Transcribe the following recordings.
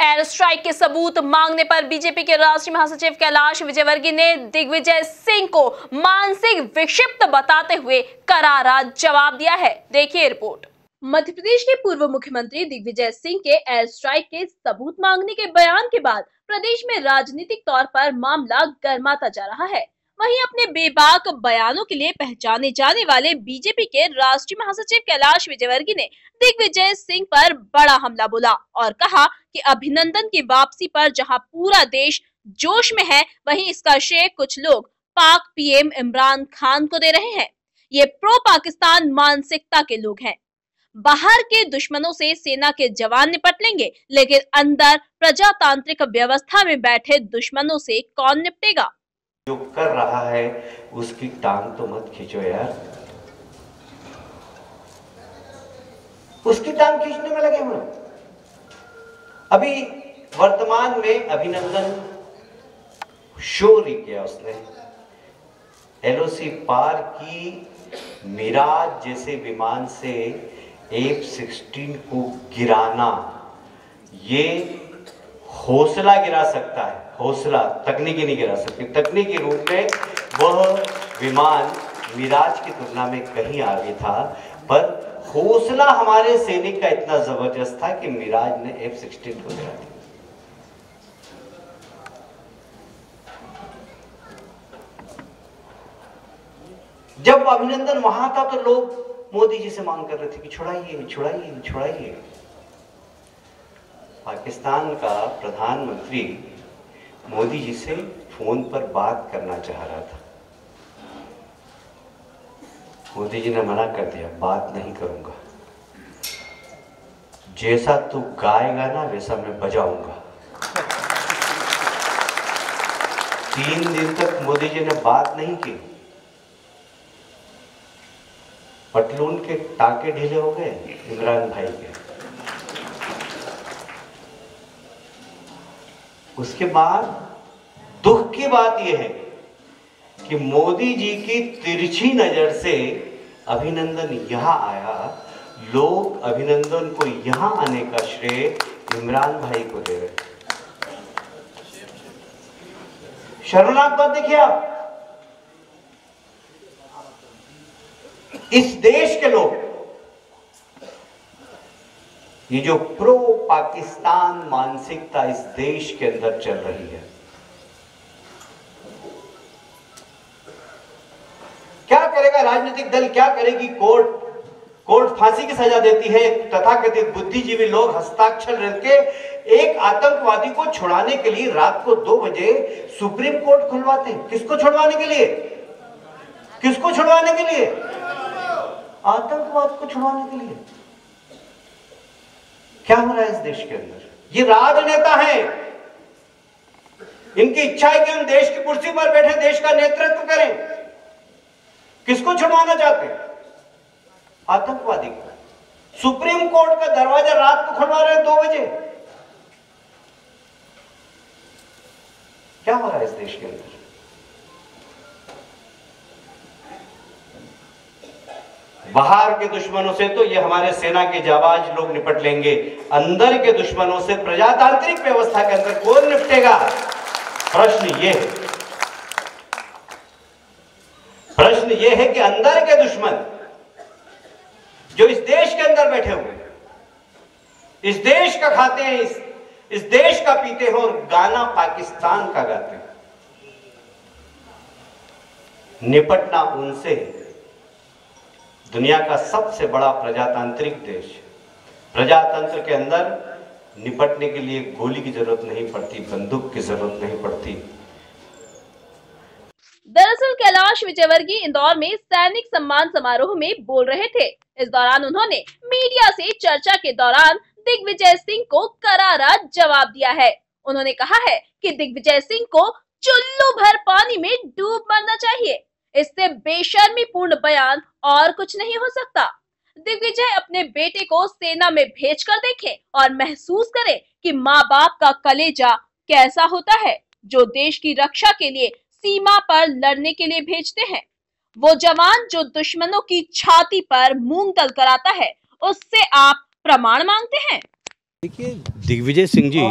Air strike के सबूत मांगने पर बीजेपी के राष्ट्रीय महासचिव कैलाश विजयवर्गीय ने दिग्विजय सिंह को मानसिक विक्षिप्त बताते हुए करारा जवाब दिया है। देखिए रिपोर्ट। मध्य प्रदेश के पूर्व मुख्यमंत्री दिग्विजय सिंह के एयर स्ट्राइक के सबूत मांगने के बयान के बाद प्रदेश में राजनीतिक तौर पर मामला गर्माता जा रहा है। वहीं अपने बेबाक बयानों के लिए पहचाने जाने वाले बीजेपी के राष्ट्रीय महासचिव कैलाश विजयवर्गीय ने दिग्विजय सिंह पर बड़ा हमला बोला और कहा कि अभिनंदन की वापसी पर जहां पूरा देश जोश में है, वहीं इसका श्रेय कुछ लोग पाक पीएम इमरान खान को दे रहे हैं। ये प्रो पाकिस्तान मानसिकता के लोग हैं। बाहर के दुश्मनों से सेना के जवान निपट लेंगे, लेकिन अंदर प्रजातांत्रिक व्यवस्था में बैठे दुश्मनों से कौन निपटेगा? जो कर रहा है उसकी टांग तो मत खींचो यार, उसकी टांग खींचने में लगे हुए। अभी वर्तमान में अभिनंदन शो नहीं किया उसने, एलओसी पार की मिराज जैसे विमान से F-16 को गिराना, ये हौसला गिरा सकता है, हौसला तकनीकी नहीं गिरा सकती। तकनीकी रूप में वह विमान मिराज की तुलना में कहीं आगे था, पर हौसला हमारे सैनिक का इतना जबरदस्त था कि मिराज ने F-16 को गिरा दिया। जब अभिनंदन वहां था तो लोग मोदी जी से मांग कर रहे थे कि छुड़ाइए छुड़ाइए छुड़ाइए। पाकिस्तान का प्रधानमंत्री मोदी जी से फोन पर बात करना चाह रहा था, मोदी जी ने मना कर दिया, बात नहीं करूंगा, जैसा तू गाएगा ना वैसा मैं बजाऊंगा। 3 दिन तक मोदी जी ने बात नहीं की, पटलून के टाके ढीले हो गए इमरान भाई के। उसके बाद दुख की बात यह है कि मोदी जी की तिरछी नजर से अभिनंदन यहां आया। लोग अभिनंदन को यहां आने का श्रेय इमरान भाई को दे रहे। शर्मनाक बात देखिए आप, इस देश के लोग, ये जो प्रो पाकिस्तान मानसिकता इस देश के अंदर चल रही है, क्या करेगा राजनीतिक दल, क्या करेगी कोर्ट फांसी की सजा देती है। तथाकथित बुद्धिजीवी लोग हस्ताक्षर करके एक आतंकवादी को छुड़ाने के लिए रात को 2 बजे सुप्रीम कोर्ट खुलवाते हैं। किसको छुड़वाने के लिए? किसको छुड़वाने के लिए? आतंकवाद को छुड़वाने के लिए। क्या हो रहा है इस देश के अंदर? ये राजनेता हैं, इनकी इच्छा है कि हम देश की कुर्सी पर बैठे देश का नेतृत्व करें। किसको छुड़वाना चाहते हैं? आतंकवादी को। सुप्रीम कोर्ट का दरवाजा रात को खुलवा रहे हैं 2 बजे। क्या हो रहा है इस देश के अंदर? बाहर के दुश्मनों से तो ये हमारे सेना के जाबाज लोग निपट लेंगे, अंदर के दुश्मनों से प्रजातांत्रिक व्यवस्था के अंदर कौन निपटेगा? प्रश्न ये है कि अंदर के दुश्मन जो इस देश के अंदर बैठे हुए, इस देश का खाते हैं, इस देश का पीते हैं और गाना पाकिस्तान का गाते हैं, निपटना उनसे। दुनिया का सबसे बड़ा प्रजातांत्रिक देश, प्रजातंत्र के अंदर निपटने के लिए गोली की जरूरत नहीं पड़ती, बंदूक की जरूरत नहीं पड़ती। दरअसल कैलाश विजयवर्गीय इंदौर में सैनिक सम्मान समारोह में बोल रहे थे। इस दौरान उन्होंने मीडिया से चर्चा के दौरान दिग्विजय सिंह को करारा जवाब दिया है। उन्होंने कहा है कि दिग्विजय सिंह को चुल्लू भर पानी में डूब मरना चाहिए। इससे बेशर्मी पूर्ण बयान और कुछ नहीं हो सकता। दिग्विजय अपने बेटे को सेना में भेजकर देखें और महसूस करें कि माँ बाप का कलेजा कैसा होता है, जो देश की रक्षा के लिए सीमा पर लड़ने के लिए भेजते हैं। वो जवान जो दुश्मनों की छाती पर मूंग तल कर आता है, उससे आप प्रमाण मांगते हैं। देखिए, दिग्विजय सिंह जी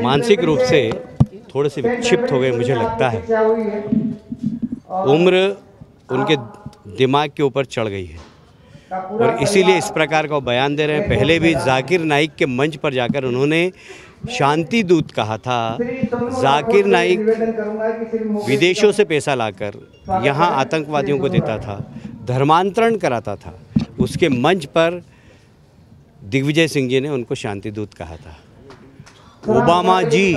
मानसिक रूप से थोड़े से विक्षिप्त हो गए, मुझे लगता है। उम्र उनके दिमाग के ऊपर चढ़ गई है और इसीलिए इस प्रकार का बयान दे रहे हैं। पहले भी जाकिर नाइक के मंच पर जाकर उन्होंने शांति दूत कहा था। जाकिर नाइक विदेशों से पैसा लाकर यहाँ आतंकवादियों को देता था, धर्मांतरण कराता था। उसके मंच पर दिग्विजय सिंह जी ने उनको शांति दूत कहा था। ओबामा जी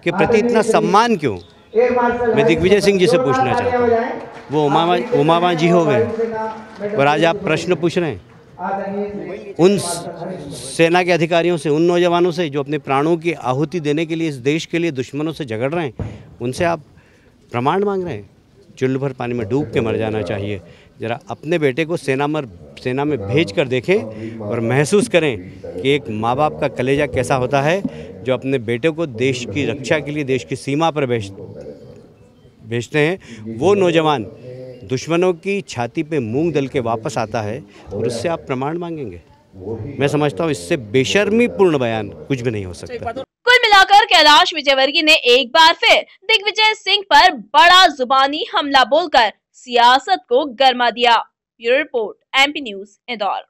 के प्रति इतना सम्मान क्यों? मैं दिग्विजय सिंह जी से पूछना चाहता हूँ। वो ओबामा जी हो गए और आज आप प्रश्न पूछ रहे हैं उन सेना के अधिकारियों से, उन नौजवानों से जो अपने प्राणों की आहुति देने के लिए इस देश के लिए दुश्मनों से झगड़ रहे हैं, उनसे आप प्रमाण मांग रहे हैं। चुल्लू भर पानी में डूब के मर जाना चाहिए। जरा अपने बेटे को सेना में भेज कर देखें और महसूस करें कि एक माँ बाप का कलेजा कैसा होता है, जो अपने बेटे को देश की रक्षा के लिए देश की सीमा पर भेजते हैं। वो नौजवान दुश्मनों की छाती पे मूंग दल के वापस आता है और उससे आप प्रमाण मांगेंगे। मैं समझता हूँ इससे बेशर्मी पूर्ण बयान कुछ भी नहीं हो सकता। कुल मिलाकर कैलाश विजयवर्गीय ने एक बार फिर दिग्विजय सिंह पर बड़ा जुबानी हमला बोलकर सियासत को गरमा दिया। Bureau report, MP news, Indore.